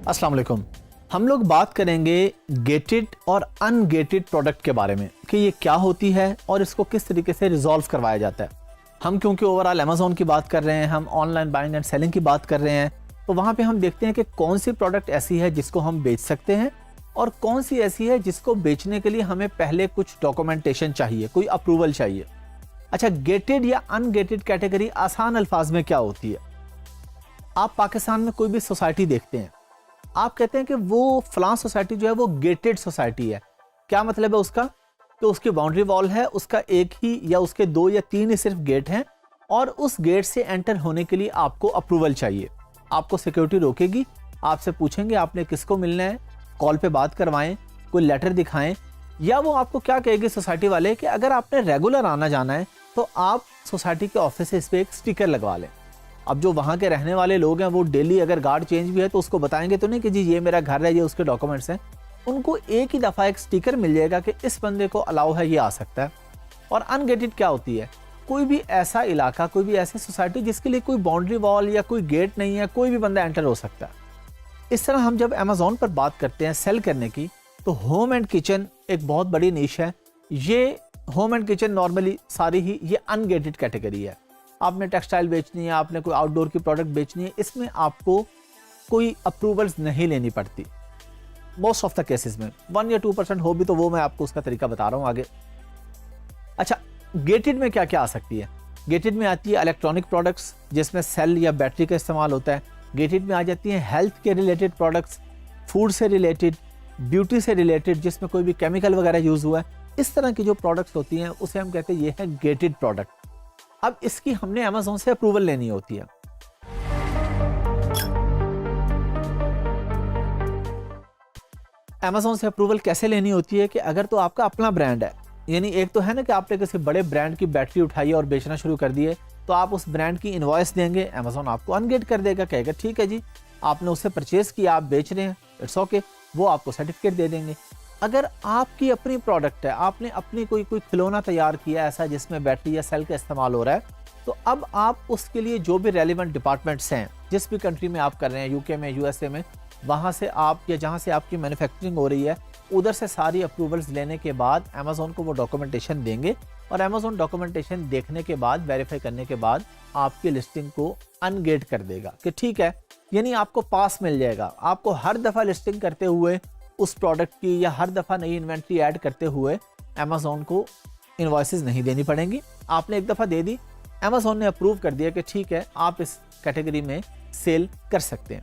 अस्सलाम वालेकुम। हम लोग बात करेंगे गेटेड और अनगेटेड प्रोडक्ट के बारे में कि ये क्या होती है और इसको किस तरीके से रिजॉल्व करवाया जाता है। हम क्योंकि ओवरऑल अमेज़ॉन की बात कर रहे हैं, हम ऑनलाइन बाइंग एंड सेलिंग की बात कर रहे हैं, तो वहाँ पे हम देखते हैं कि कौन सी प्रोडक्ट ऐसी है जिसको हम बेच सकते हैं और कौन सी ऐसी है जिसको बेचने के लिए हमें पहले कुछ डॉक्यूमेंटेशन चाहिए, कोई अप्रूवल चाहिए। अच्छा, गेटेड या अनगेटेड कैटेगरी आसान अल्फाज में क्या होती है? आप पाकिस्तान में कोई भी सोसाइटी देखते हैं, आप कहते हैं कि वो फलां सोसाइटी जो है वो गेटेड सोसाइटी है। क्या मतलब है उसका? तो उसकी बाउंड्री वॉल है, उसका एक ही या उसके 2 या 3 ही सिर्फ गेट हैं और उस गेट से एंटर होने के लिए आपको अप्रूवल चाहिए। आपको सिक्योरिटी रोकेगी, आपसे पूछेंगे आपने किसको मिलना है, कॉल पे बात करवाएं, कोई लेटर दिखाएं, या वो आपको क्या कहेगी सोसाइटी वाले कि अगर आपने रेगुलर आना जाना है तो आप सोसाइटी के ऑफिस से इस पर एक स्टिकर लगवा लें। अब जो वहाँ के रहने वाले लोग हैं वो डेली अगर गार्ड चेंज भी है तो उसको बताएंगे तो नहीं कि जी ये मेरा घर है, ये उसके डॉक्यूमेंट्स हैं। उनको एक ही दफ़ा एक स्टिकर मिल जाएगा कि इस बंदे को अलाउ है, ये आ सकता है। और अनगेटेड क्या होती है? कोई भी ऐसा इलाका, कोई भी ऐसी सोसाइटी जिसके लिए कोई बाउंड्री वॉल या कोई गेट नहीं है, कोई भी बंदा एंटर हो सकता है। इस तरह हम जब अमेज़ॉन पर बात करते हैं सेल करने की, तो होम एंड किचन एक बहुत बड़ी नीश है। ये होम एंड किचन नॉर्मली सारी ही ये अनगेटेड कैटेगरी है। आपने टेक्सटाइल बेचनी है, आपने कोई आउटडोर की प्रोडक्ट बेचनी है, इसमें आपको कोई अप्रूवल्स नहीं लेनी पड़ती मोस्ट ऑफ द केसेस में। 1 या 2% हो भी तो वो मैं आपको उसका तरीका बता रहा हूँ आगे। अच्छा, गेटेड में क्या क्या आ सकती है? गेटेड में आती है इलेक्ट्रॉनिक प्रोडक्ट्स जिसमें सेल या बैटरी का इस्तेमाल होता है। गेटेड में आ जाती हैं हेल्थ के रिलेटेड प्रोडक्ट्स, फूड से रिलेटेड, ब्यूटी से रिलेटेड जिसमें कोई भी केमिकल वगैरह यूज हुआ है। इस तरह की जो प्रोडक्ट्स होती हैं उसे हम कहते हैं ये है गेटेड प्रोडक्ट। अब इसकी हमने अमेज़ॉन से अप्रूवल लेनी होती है। अमेज़ॉन से अप्रूवल कैसे लेनी होती है कि अगर तो आपका अपना ब्रांड है, यानी एक तो है ना कि आपने किसी बड़े ब्रांड की बैटरी उठाई और बेचना शुरू कर दिए, तो आप उस ब्रांड की इनवॉइस देंगे, अमेज़ॉन आपको अनगेट कर देगा, कहेगा ठीक है जी आपने उससे परचेज किया, आप बेच रहे हैं, इट्स ओके, वो आपको सर्टिफिकेट दे देंगे। अगर आपकी अपनी प्रोडक्ट है, आपने अपनी कोई खिलौना तैयार किया ऐसा जिसमें बैटरी या सेल का इस्तेमाल हो रहा है, तो अब आप उसके लिए जो भी रेलिवेंट डिपार्टमेंट्स हैं जिस भी कंट्री में आप कर रहे हैं, यूके में, यूएसए में, वहाँ से आप या जहाँ से आपकी मैन्युफैक्चरिंग हो रही है उधर से सारी अप्रूवल्स लेने के बाद अमेज़ॉन को वो डॉक्यूमेंटेशन देंगे और अमेज़ॉन डॉक्यूमेंटेशन देखने के बाद, वेरीफाई करने के बाद आपकी लिस्टिंग को अनगेट कर देगा कि ठीक है, यानी आपको पास मिल जाएगा। आपको हर दफ़ा लिस्टिंग करते हुए उस प्रोडक्ट की या हर दफ़ा नई इन्वेंट्री ऐड करते हुए अमेज़ॉन को इनवॉइसेस नहीं देनी पड़ेंगी। आपने एक दफ़ा दे दी, अमेज़ॉन ने अप्रूव कर दिया कि ठीक है आप इस कैटेगरी में सेल कर सकते हैं।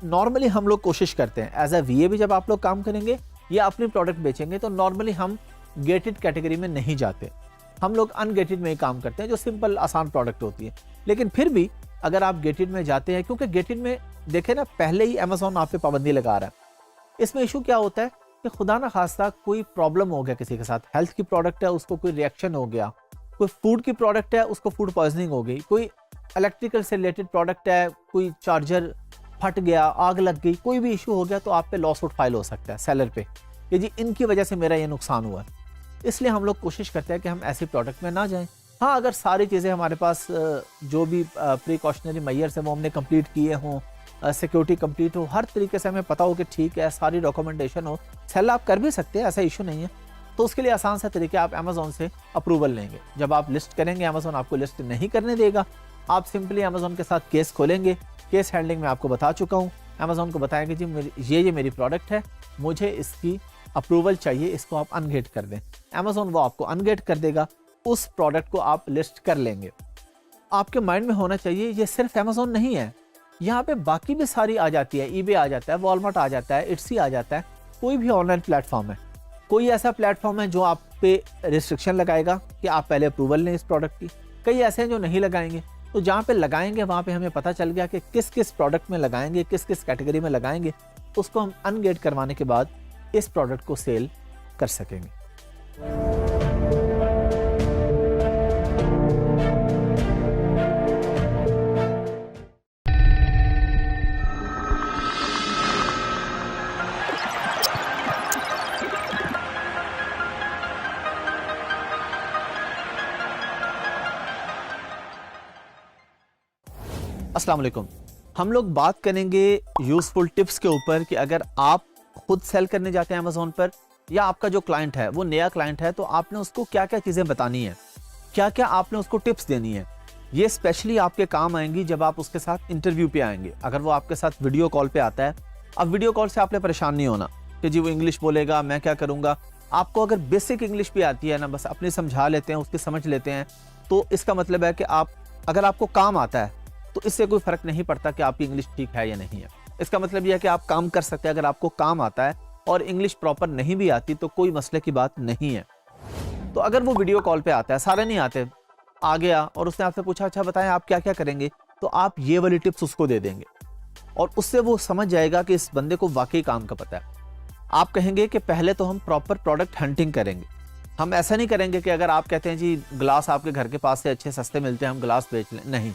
नॉर्मली हम लोग कोशिश करते हैं एज अ वीए भी जब आप लोग काम करेंगे या अपनी प्रोडक्ट बेचेंगे तो नॉर्मली हम गेटेड कैटेगरी में नहीं जाते, हम लोग अनगेटेड में ही काम करते हैं जो सिंपल आसान प्रोडक्ट होती है। लेकिन फिर भी अगर आप गेटेड में जाते हैं, क्योंकि गेटेड में देखें ना पहले ही अमेज़ॉन आप पे पाबंदी लगा रहा है। इसमें इशू क्या होता है कि खुदा ना खास्ता कोई प्रॉब्लम हो गया किसी के साथ, हेल्थ की प्रोडक्ट है उसको कोई रिएक्शन हो गया, कोई फूड की प्रोडक्ट है उसको फूड पॉइजनिंग हो गई, कोई इलेक्ट्रिकल से रिलेटेड प्रोडक्ट है, कोई चार्जर फट गया, आग लग गई, कोई भी इशू हो गया तो आप पे लॉस आउट फाइल हो सकता है सेलर पे कि जी इनकी वजह से मेरा ये नुकसान हुआ है। इसलिए हम लोग कोशिश करते हैं कि हम ऐसी प्रोडक्ट में ना जाएं। हाँ, अगर सारी चीज़ें हमारे पास जो भी प्रिकॉशनरी मेजर्स हैं वो हमने कंप्लीट किए हों, सिक्योरिटी कंप्लीट हो, हर तरीके से हमें पता हो कि ठीक है सारी डॉक्यूमेंटेशन हो, सेल आप कर भी सकते हैं, ऐसा इशू नहीं है। तो उसके लिए आसान सा तरीका आप अमेज़ॉन से अप्रूवल लेंगे। जब आप लिस्ट करेंगे अमेज़ॉन आपको लिस्ट नहीं करने देगा, आप सिंपली अमेज़ॉन के साथ केस खोलेंगे। केस हैंडलिंग में आपको बता चुका हूँ, अमेज़ॉन को बताएंगे जी ये मेरी प्रोडक्ट है, मुझे इसकी अप्रूवल चाहिए, इसको आप अनगेट कर दें। अमेज़ॉन वो आपको अनगेट कर देगा, उस प्रोडक्ट को आप लिस्ट कर लेंगे। आपके माइंड में होना चाहिए ये सिर्फ अमेज़ॉन नहीं है, यहाँ पे बाकी भी सारी आ जाती है, ईबे आ जाता है, वॉलमार्ट आ जाता है, इट्सी आ जाता है, कोई भी ऑनलाइन प्लेटफॉर्म है। कोई ऐसा प्लेटफॉर्म है जो आप पे रिस्ट्रिक्शन लगाएगा कि आप पहले अप्रूवल लें इस प्रोडक्ट की, कई ऐसे हैं जो नहीं लगाएंगे। तो जहाँ पे लगाएंगे वहाँ पे हमें पता चल गया कि किस किस प्रोडक्ट में लगाएंगे, किस किस कैटेगरी में लगाएंगे, उसको हम अनगेट करवाने के बाद इस प्रोडक्ट को सेल कर सकेंगे। अस्सलाम वालेकुम। हम लोग बात करेंगे यूजफुल टिप्स के ऊपर कि अगर आप खुद सेल करने जाते हैं अमेजोन पर या आपका जो क्लाइंट है वो नया क्लाइंट है, तो आपने उसको क्या क्या चीज़ें बतानी है, क्या क्या आपने उसको टिप्स देनी है। ये स्पेशली आपके काम आएंगी जब आप उसके साथ इंटरव्यू पे आएंगे। अगर वो आपके साथ वीडियो कॉल पे आता है, अब वीडियो कॉल से आपने परेशान नहीं होना कि जी वो इंग्लिश बोलेगा, मैं क्या करूँगा। आपको अगर बेसिक इंग्लिश भी आती है ना, बस अपने समझा लेते हैं, उसकी समझ लेते हैं, तो इसका मतलब है कि अगर आपको काम आता है तो इससे कोई फ़र्क नहीं पड़ता कि आपकी इंग्लिश ठीक है या नहीं है। इसका मतलब यह है कि आप काम कर सकते हैं। अगर आपको काम आता है और इंग्लिश प्रॉपर नहीं भी आती तो कोई मसले की बात नहीं है। तो अगर वो वीडियो कॉल पे आता है, सारे नहीं आते, आ गया और उसने आपसे पूछा अच्छा बताएं आप क्या क्या करेंगे, तो आप ये वाली टिप्स उसको दे देंगे और उससे वो समझ जाएगा कि इस बंदे को वाकई काम का पता है। आप कहेंगे कि पहले तो हम प्रॉपर प्रोडक्ट हंटिंग करेंगे। हम ऐसा नहीं करेंगे कि अगर आप कहते हैं जी ग्लास आपके घर के पास से अच्छे सस्ते मिलते हैं, हम ग्लास बेच लें, नहीं।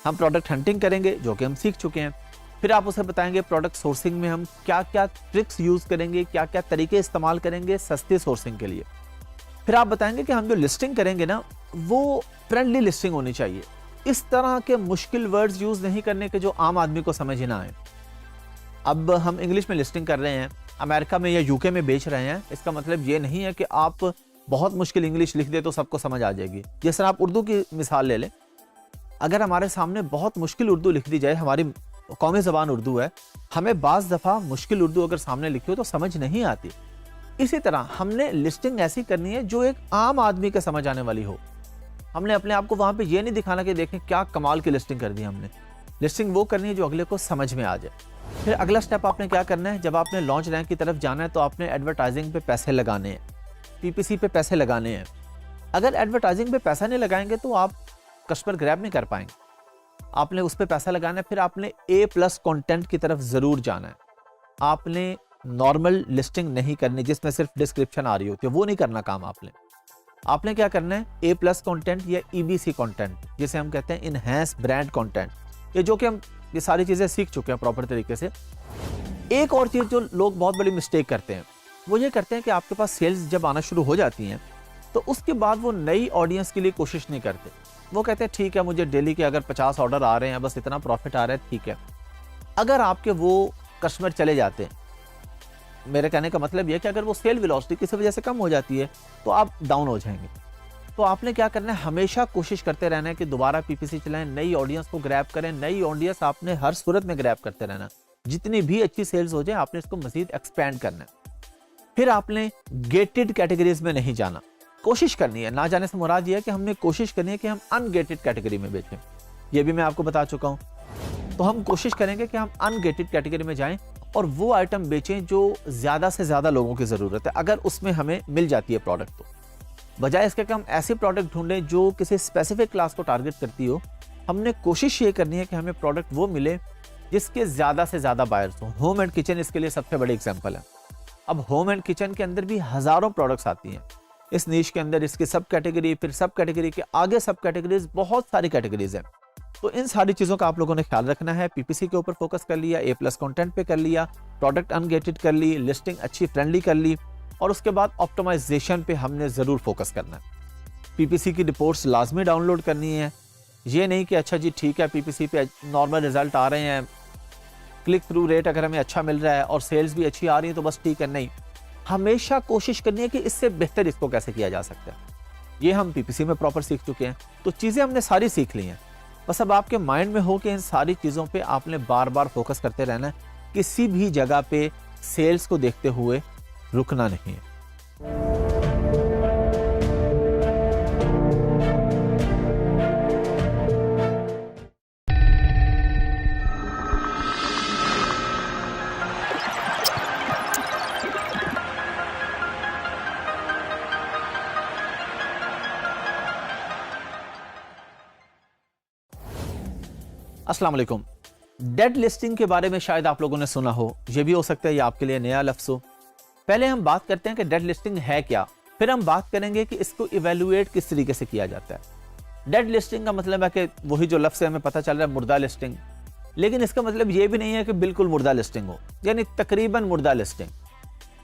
हम प्रोडक्ट हंटिंग करेंगे जो कि हम सीख चुके हैं। फिर आप उसे बताएंगे प्रोडक्ट सोर्सिंग में हम क्या क्या ट्रिक्स यूज़ करेंगे, क्या क्या तरीके इस्तेमाल करेंगे सस्ते सोर्सिंग के लिए। फिर आप बताएंगे कि हम जो लिस्टिंग करेंगे ना वो फ्रेंडली लिस्टिंग होनी चाहिए। इस तरह के मुश्किल वर्ड्स यूज़ नहीं करने के जो आम आदमी को समझ ही ना आए। अब हम इंग्लिश में लिस्टिंग कर रहे हैं, अमेरिका में या यूके में बेच रहे हैं, इसका मतलब ये नहीं है कि आप बहुत मुश्किल इंग्लिश लिख दे तो सबको समझ आ जाएगी। जैसे आप उर्दू की मिसाल ले लें, अगर हमारे सामने बहुत मुश्किल उर्दू लिख दी जाए, हमारी कौमी ज़बान उर्दू है, हमें बाज़ दफ़ा मुश्किल उर्दू अगर सामने लिखी हो तो समझ नहीं आती। इसी तरह हमने लिस्टिंग ऐसी करनी है जो एक आम आदमी के समझ आने वाली हो। हमने अपने आप को वहाँ पे ये नहीं दिखाना कि देखें क्या कमाल की लिस्टिंग कर दी हमने। लिस्टिंग वो करनी है जो अगले को समझ में आ जाए। फिर अगला स्टेप आपने क्या करना है, जब आपने लॉन्च रैंक की तरफ जाना है तो आपने एडवर्टाइजिंग पे पैसे लगाने हैं, पीपीसी पे पैसे लगाने हैं। अगर एडवर्टाइजिंग पे पैसा नहीं लगाएंगे तो आप कस्टमर ग्रैब नहीं कर पाएंगे। आपने उस पर पैसा लगाना है। फिर आपने A+ कंटेंट की तरफ ज़रूर जाना है। आपने नॉर्मल लिस्टिंग नहीं करनी जिसमें सिर्फ डिस्क्रिप्शन आ रही होती है, वो नहीं करना काम आपने क्या करना है, A+ कंटेंट या EBC कंटेंट, जिसे हम कहते हैं इनहैंस ब्रांड कंटेंट, ये जो कि हम ये सारी चीज़ें सीख चुके हैं प्रॉपर तरीके से। एक और चीज़ जो लोग बहुत बड़ी मिस्टेक करते हैं वो ये करते हैं कि आपके पास सेल्स जब आना शुरू हो जाती हैं तो उसके बाद वो नई ऑडियंस के लिए कोशिश नहीं करते। वो कहते हैं ठीक है मुझे डेली के अगर 50 ऑर्डर आ रहे हैं, बस इतना प्रॉफिट आ रहा है, ठीक है। अगर आपके वो कस्टमर चले जाते हैं, मेरे कहने का मतलब यह कि अगर वो सेल वेलोसिटी किसी वजह से कम हो जाती है तो आप डाउन हो जाएंगे। तो आपने क्या करना है, हमेशा कोशिश करते रहना है कि दोबारा पीपीसी चलाएं, नई ऑडियंस को ग्रैब करें। नई ऑडियंस आपने हर सूरत में ग्रैब करते रहना। जितनी भी अच्छी सेल्स हो जाए आपने इसको मजीद एक्सपेंड करना है। फिर आपने गेटेड कैटेगरीज में नहीं जाना, कोशिश करनी है। ना जाने से मुराद ये है कि हमने कोशिश करनी है कि हम अनगेटेड कैटेगरी में बेचें। ये भी मैं आपको बता चुका हूं। तो हम कोशिश करेंगे कि हम अनगेटेड कैटेगरी में जाएं और वो आइटम बेचें जो ज्यादा से ज्यादा लोगों की जरूरत है। अगर उसमें हमें मिल जाती है प्रोडक्ट तो बजाय इसके कि हम ऐसे प्रोडक्ट ढूंढें जो किसी स्पेसिफिक क्लास को टारगेट करती हो, हमने कोशिश ये करनी है कि हमें प्रोडक्ट वो मिले जिसके ज्यादा से ज्यादा बायर्स हों। होम एंड किचन इसके लिए सबसे बड़ी एग्जांपल है। अब होम एंड किचन के अंदर भी हजारों प्रोडक्ट्स आती हैं। इस नीश के अंदर इसकी सब कैटेगरी, फिर सब कैटेगरी के आगे सब कैटेगरीज, बहुत सारी कैटेगरीज हैं। तो इन सारी चीज़ों का आप लोगों ने ख्याल रखना है। पीपीसी के ऊपर फोकस कर लिया, A+ कंटेंट पे कर लिया, प्रोडक्ट अनगेटेड कर ली, लिस्टिंग अच्छी फ्रेंडली कर ली और उसके बाद ऑप्टिमाइजेशन पे हमने ज़रूर फोकस करना है। पीपीसी की रिपोर्ट्स लाजमी डाउनलोड करनी है। ये नहीं कि अच्छा जी ठीक है पीपीसी पे नॉर्मल रिजल्ट आ रहे हैं, क्लिक थ्रू रेट अगर हमें अच्छा मिल रहा है और सेल्स भी अच्छी आ रही है तो बस ठीक है, नहीं। हमेशा कोशिश करनी है कि इससे बेहतर इसको कैसे किया जा सकता है। ये हम पीपीसी में प्रॉपर सीख चुके हैं, तो चीज़ें हमने सारी सीख ली हैं। बस अब आपके माइंड में हो कि इन सारी चीज़ों पे आपने बार बार फोकस करते रहना है, किसी भी जगह पे सेल्स को देखते हुए रुकना नहीं है। अस्सलाम वालेकुम। डेड लिस्टिंग के बारे में शायद आप लोगों ने सुना हो, यह भी हो सकता है ये आपके लिए नया लफ्ज़ हो। पहले हम बात करते हैं कि डेड लिस्टिंग है क्या, फिर हम बात करेंगे कि इसको इवेल्युएट किस तरीके से किया जाता है। डेड लिस्टिंग का मतलब है कि वही जो लफ्ज़ है हमें पता चल रहा है मुर्दा लिस्टिंग, लेकिन इसका मतलब ये भी नहीं है कि बिल्कुल मुर्दा लिस्टिंग हो, यानी तकरीबन मुर्दा लिस्टिंग।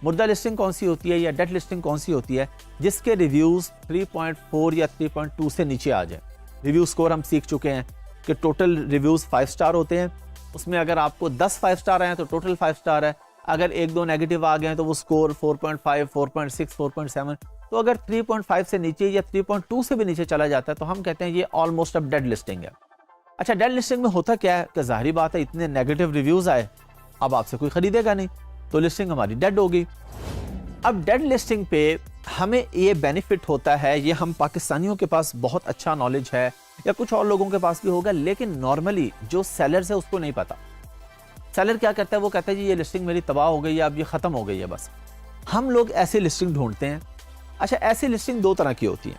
मुर्दा लिस्टिंग कौन सी होती है या डेड लिस्टिंग कौन सी होती है, जिसके रिव्यूज़ 3.4 या 3.2 से नीचे आ जाए। रिव्यू स्कोर हम सीख चुके हैं कि टोटल रिव्यूज़ 5 स्टार होते हैं उसमें अगर आपको 10 5 स्टार आए हैं तो टोटल 5 स्टार है, अगर 1-2 नेगेटिव आ गए हैं तो वो स्कोर 4.5, 4.6, 4.7। तो अगर 3.5 से नीचे या 3.2 से भी नीचे चला जाता है तो हम कहते हैं ये ऑलमोस्ट अब डेड लिस्टिंग है। अच्छा, डेड लिस्टिंग में होता क्या है कि जाहिर बात है इतने नेगेटिव रिव्यूज आए, अब आपसे कोई खरीदेगा नहीं, तो लिस्टिंग हमारी डेड होगी। अब डेड लिस्टिंग पे हमें ये बेनिफिट होता है, ये हम पाकिस्तानियों के पास बहुत अच्छा नॉलेज है या कुछ और लोगों के पास भी होगा, लेकिन नॉर्मली जो सेलर्स है उसको नहीं पता। सेलर क्या करता है, वो कहता है जी ये लिस्टिंग मेरी तबाह हो गई है, अब ये खत्म हो गई है बस। हम लोग ऐसी लिस्टिंग ढूंढते हैं। अच्छा, ऐसी लिस्टिंग दो तरह की होती है।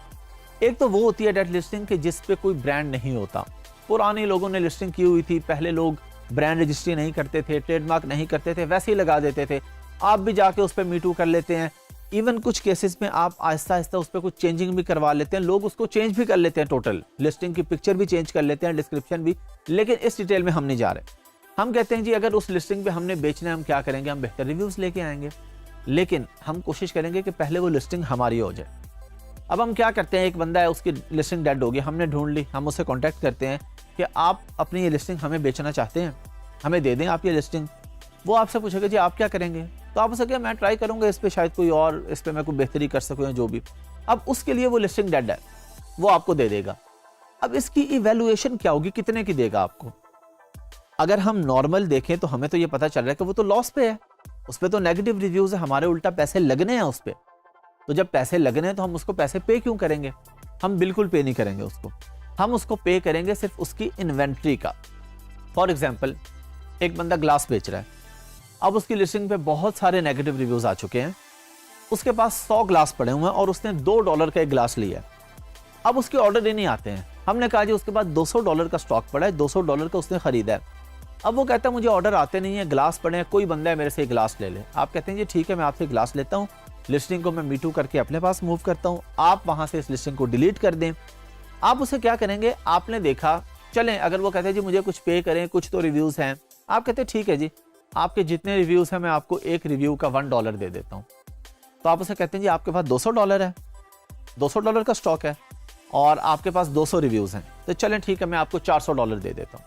एक तो वो होती है डेड लिस्टिंग कि जिस पे कोई ब्रांड नहीं होता, पुराने लोगों ने लिस्टिंग की हुई थी, पहले लोग ब्रांड रजिस्ट्री नहीं करते थे, ट्रेडमार्क नहीं करते थे, वैसे ही लगा देते थे। आप भी जाके उस पर मीटू कर लेते हैं, इवन कुछ केसेस में आप आहिस्ता आहिस्ता उस पर कुछ चेंजिंग भी करवा लेते हैं, लोग उसको चेंज भी कर लेते हैं, टोटल लिस्टिंग की पिक्चर भी चेंज कर लेते हैं, डिस्क्रिप्शन भी। लेकिन इस डिटेल में हम नहीं जा रहे। हम कहते हैं जी अगर उस लिस्टिंग पे हमने बेचना है, हम क्या करेंगे, हम बेहतर रिव्यूज लेके आएंगे, लेकिन हम कोशिश करेंगे कि पहले वो लिस्टिंग हमारी हो जाए। अब हम क्या करते हैं, एक बंदा है उसकी लिस्टिंग डेड होगी, हमने ढूंढ ली, हम उससे कॉन्टैक्ट करते हैं कि आप अपनी ये लिस्टिंग हमें बेचना चाहते हैं, हमें दे दें आप ये लिस्टिंग। वो आपसे पूछेगा जी आप क्या करेंगे, तो आप उसे क्या, मैं ट्राई करूंगा इस पर, शायद कोई और इस पर मैं कोई बेहतरी कर सकूँ या जो भी। अब उसके लिए वो लिस्टिंग डेड है, वो आपको दे देगा। अब इसकी इवैल्यूएशन क्या होगी, कितने की देगा आपको। अगर हम नॉर्मल देखें तो हमें तो ये पता चल रहा है कि वो तो लॉस पे है, उस पर तो नेगेटिव रिव्यूज है, हमारे उल्टा पैसे लगने हैं उस पर। तो जब पैसे लगने हैं तो हम उसको पैसे पे क्यों करेंगे, हम बिल्कुल पे नहीं करेंगे उसको। हम उसको पे करेंगे सिर्फ उसकी इन्वेंट्री का। फॉर एग्जाम्पल, एक बंदा ग्लास बेच रहा है, अब उसकी लिस्टिंग पे बहुत सारे नेगेटिव रिव्यूज आ चुके हैं, उसके पास 100 ग्लास पड़े हुए हैं और उसने $2 का एक ग्लास लिया। अब उसके ऑर्डर ही नहीं आते हैं। हमने कहा जी उसके पास $200 का स्टॉक पड़ा है, $200 का उसने खरीदा है। अब वो कहता है मुझे ऑर्डर आते नहीं है, ग्लास पड़े हैं, कोई बंदा है मेरे से ग्लास ले ले। आप कहते हैं जी ठीक है, मैं आपसे ग्लास लेता हूँ, लिस्टिंग को मैं मीटू करके अपने पास मूव करता हूँ, आप वहां से इस लिस्टिंग को डिलीट कर दें। आप उसे क्या करेंगे, आपने देखा, चलें अगर वो कहते हैं जी मुझे कुछ पे करें, कुछ तो रिव्यूज हैं, आप कहते हैं ठीक है जी, आपके जितने रिव्यूज हैं मैं आपको एक रिव्यू का $1 दे देता हूँ। तो आप उसे कहते हैं जी आपके पास $200 है, $200 का स्टॉक है और आपके पास 200 रिव्यूज हैं, तो चलें ठीक है मैं आपको $400 दे देता हूँ।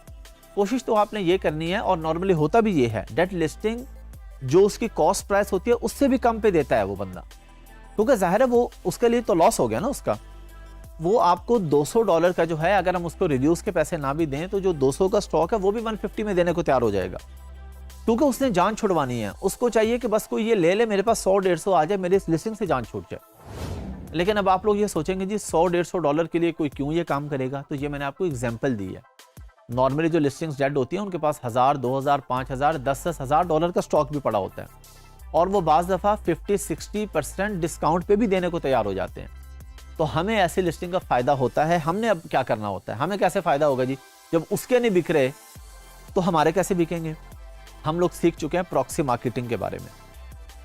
कोशिश तो आपने ये करनी है, और नॉर्मली होता भी ये है, डेड लिस्टिंग जो उसकी कॉस्ट प्राइस होती है उससे भी कम पे देता है वो बंदा, क्योंकि जाहिर है वो उसके लिए तो लॉस हो गया ना उसका। वो आपको $200 का जो है, अगर हम उसको रिव्यूज के पैसे ना भी दें तो जो 200 का स्टॉक है वो भी 150 में देने को तैयार हो जाएगा, क्योंकि उसने जान छुड़वानी है। उसको चाहिए कि बस कोई ये ले ले, मेरे पास 100-150 आ जाए, मेरी इस लिस्टिंग से जान छूट जाए। लेकिन अब आप लोग ये सोचेंगे जी $100-150 के लिए कोई क्यों ये काम करेगा, तो ये मैंने आपको एग्जाम्पल दी है। नॉर्मली जो लिस्टिंग्स डेड होती हैं उनके पास 1000, 2000, 5000, 10-10 हजार डॉलर का स्टॉक भी पड़ा होता है, और वो बाज़ दफ़ा 50-60% डिस्काउंट पे भी देने को तैयार हो जाते हैं। तो हमें ऐसी लिस्टिंग का फ़ायदा होता है। हमने अब क्या करना होता है, हमें कैसे फ़ायदा होगा जी, जब उसके नहीं बिक रहे तो हमारे कैसे बिकेंगे। हम लोग सीख चुके हैं प्रॉक्सी मार्केटिंग के बारे में।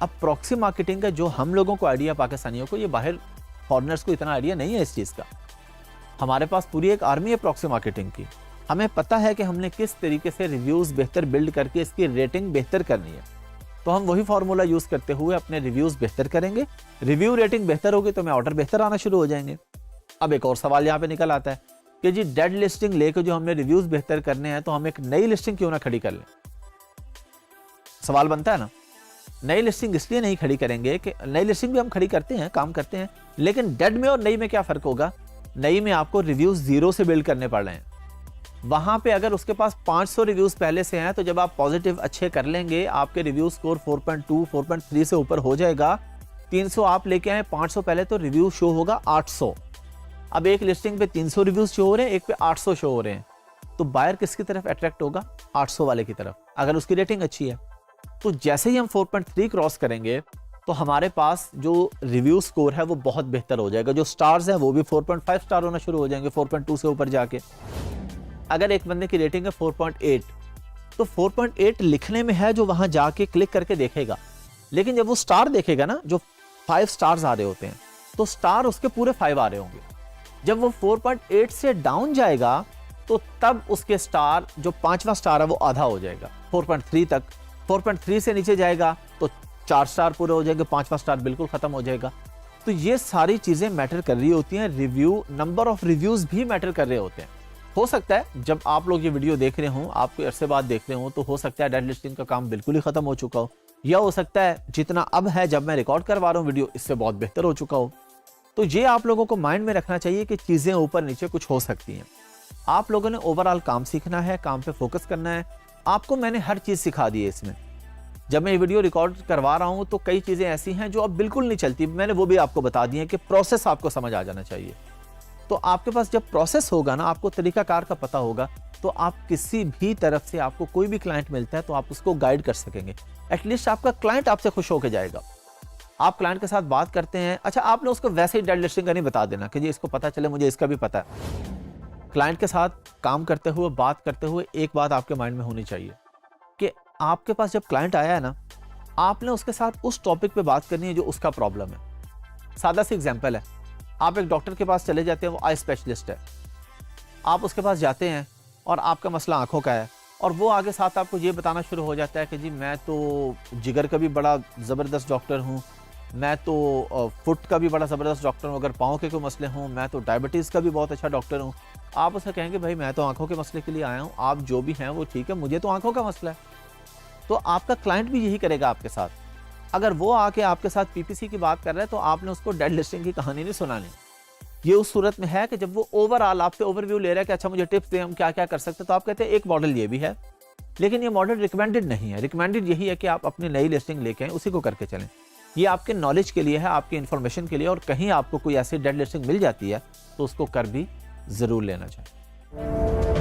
अब प्रॉक्सी मार्केटिंग का जो हम लोगों को आइडिया, पाकिस्तानियों को, ये बाहर फॉरेनर्स को इतना आइडिया नहीं है इस चीज़ का। हमारे पास पूरी एक आर्मी है प्रॉक्सी मार्केटिंग की। हमें पता है कि हमने किस तरीके से रिव्यूज़ बेहतर बिल्ड करके इसकी रेटिंग बेहतर करनी है। तो हम वही फार्मूला यूज़ करते हुए अपने रिव्यूज़ बेहतर करेंगे। रिव्यू रेटिंग बेहतर होगी तो हमें ऑर्डर बेहतर आना शुरू हो जाएंगे। अब एक और सवाल यहाँ पे निकल आता है कि जी डेड लिस्टिंग लेकर जो हमने रिव्यूज़ बेहतर करने हैं तो हम एक नई लिस्टिंग क्यों ना खड़ी कर लें। सवाल बनता है ना। नई लिस्टिंग इसलिए नहीं खड़ी करेंगे कि नई लिस्टिंग भी हम खड़ी करते हैं, काम करते हैं, लेकिन डेड में और नई में क्या फ़र्क होगा। नई में आपको रिव्यूज़ 0 से बिल्ड करने पड़ रहे हैं। वहां पे अगर उसके पास 500 रिव्यूज पहले से हैं तो जब आप पॉजिटिव अच्छे कर लेंगे, आपके रिव्यू स्कोर 4.2, 4.3 से ऊपर हो जाएगा। 300 आप लेके आए, 500 पहले, तो रिव्यू शो होगा 800। अब एक लिस्टिंग पे 300 रिव्यूज शो हो रहे हैं, एक पे 800 शो हो रहे हैं, तो बायर किसकी तरफ अट्रैक्ट होगा, 800 वाले की तरफ, अगर उसकी रेटिंग अच्छी है। तो जैसे ही हम 4.3 क्रॉस करेंगे तो हमारे पास जो रिव्यू स्कोर है वो बहुत बेहतर हो जाएगा। जो स्टार्स हैं वो भी 4.5 स्टार होना शुरू हो जाएंगे 4.2 से ऊपर जाके। अगर एक बंदे की रेटिंग है 4.8, तो 4.8 लिखने में है जो वहां जाके क्लिक करके देखेगा, लेकिन जब वो स्टार देखेगा ना, जो 5 स्टार्स आ रहे होते हैं, तो स्टार उसके पूरे 5 आ रहे होंगे। जब वो 4.8 से डाउन जाएगा तो तब उसके स्टार, जो 5वां स्टार है, वो आधा हो जाएगा 4.3 तक। 4.3 से नीचे जाएगा तो 4 स्टार पूरे हो जाएंगे, 5वां स्टार बिल्कुल खत्म हो जाएगा। तो ये सारी चीजें मैटर कर रही होती हैं। रिव्यू, नंबर ऑफ रिव्यूज भी मैटर कर रहे होते हैं। हो सकता है जब आप लोग ये वीडियो देख रहे हों, आप कोई अरसे बाद देख रहे हों, तो हो सकता है डेड लिस्टिंग का काम बिल्कुल ही खत्म हो चुका हो, या हो सकता है जितना अब है जब मैं रिकॉर्ड करवा रहा हूँ वीडियो, इससे बहुत बेहतर हो चुका हो। तो ये आप लोगों को माइंड में रखना चाहिए कि चीज़ें ऊपर नीचे कुछ हो सकती हैं। आप लोगों ने ओवरऑल काम सीखना है, काम पे फोकस करना है। आपको मैंने हर चीज़ सिखा दी है इसमें। जब मैं ये वीडियो रिकॉर्ड करवा रहा हूँ तो कई चीज़ें ऐसी हैं जो अब बिल्कुल नहीं चलती, मैंने वो भी आपको बता दी है कि प्रोसेस आपको समझ आ जाना चाहिए। तो आपके पास जब प्रोसेस होगा ना, आपको तरीकाकार का पता होगा, तो आप किसी भी तरफ से आपको कोई भी क्लाइंट मिलता है तो आप उसको गाइड कर सकेंगे। एटलीस्ट आपका क्लाइंट आपसे खुश होकर जाएगा। आप क्लाइंट के साथ बात करते हैं, अच्छा आपने उसको वैसे ही डेड लिस्टिंग का नहीं बता देना कि जी इसको पता चले मुझे इसका भी पता है। क्लाइंट के साथ काम करते हुए, बात करते हुए एक बात आपके माइंड में होनी चाहिए कि आपके पास जब क्लाइंट आया है ना, आपने उसके साथ उस टॉपिक पे बात करनी है जो उसका प्रॉब्लम है। सादा सी एग्जांपल है, आप एक डॉक्टर के पास चले जाते हैं, वो आई स्पेशलिस्ट है। आप उसके पास जाते हैं और आपका मसला आंखों का है, और वो आगे साथ आपको ये बताना शुरू हो जाता है कि जी मैं तो जिगर का भी बड़ा ज़बरदस्त डॉक्टर हूँ, मैं तो फुट का भी बड़ा ज़बरदस्त डॉक्टर हूँ, अगर पाँव के कोई मसले हों, मैं तो डायबिटीज़ का भी बहुत अच्छा डॉक्टर हूँ। आप उसे कहेंगे भाई मैं तो आंखों के मसले के लिए आया हूँ, आप जो भी हैं वो ठीक है, मुझे तो आंखों का मसला है। तो आपका क्लाइंट भी यही करेगा आपके साथ। अगर वो आके आपके साथ पीपीसी की बात कर रहा है तो आपने उसको डेड लिस्टिंग की कहानी नहीं सुनानी। ये उस सूरत में है कि जब वो ओवरऑल आपसे ओवरव्यू ले रहा है कि अच्छा मुझे टिप्स दें, हम क्या क्या कर सकते हैं, तो आप कहते हैं एक मॉडल ये भी है, लेकिन ये मॉडल रिकमेंडेड नहीं है। रिकमेंडेड यही है कि आप अपनी नई लिस्टिंग लेके आएं, उसी को करके चलें। ये आपके नॉलेज के लिए है, आपकी इन्फॉर्मेशन के लिए, और कहीं आपको कोई ऐसी डेड लिस्टिंग मिल जाती है तो उसको कर भी ज़रूर लेना चाहिए।